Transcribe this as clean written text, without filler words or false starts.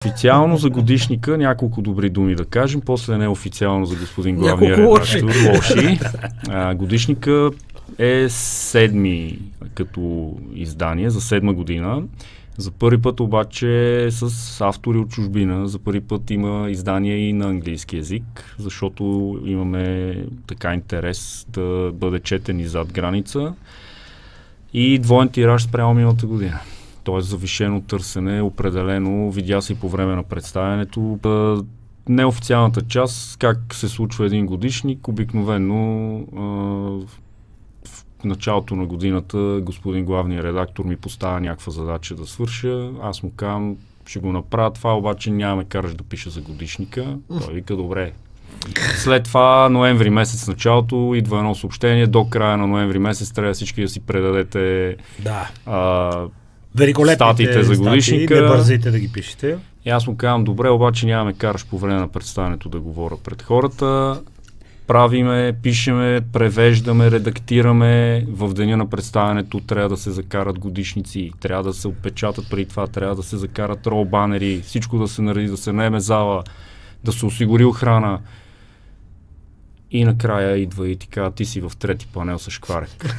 Официално за годишника няколко добри думи да кажем, после неофициално за господин главния редактор. Лоши. Годишника е седми като издание за 7 година. За първи път обаче с автори от чужбина. За първи път има издание и на английски език, защото имаме така интерес да бъде четен и зад граница. И двоен тираж спрямо миналата година. Тоест завишено търсене, определено, видя се и по време на представянето. Неофициалната част, как се случва един годишник, обикновено в началото на годината господин главният редактор ми поставя някаква задача да свърша. Аз му казвам, ще го направя това, обаче няма ме караш да пиша за годишника. Той вика, добре. След това, ноември месец началото, идва едно съобщение, до края на ноември месец трябва всички да си предадете статиите за годишника. Не бързайте да ги пишете. И аз му казвам, добре, обаче няма ме караш по време на представянето да говоря пред хората. Правиме, пишеме, превеждаме, редактираме. В деня на представянето трябва да се закарат годишници, трябва да се отпечатат преди това, трябва да се закарат рол банери, всичко да се нареди, да се наеме зала, да се осигури охрана. И накрая идва и ти казва, ти си в трети панел с Шкварек.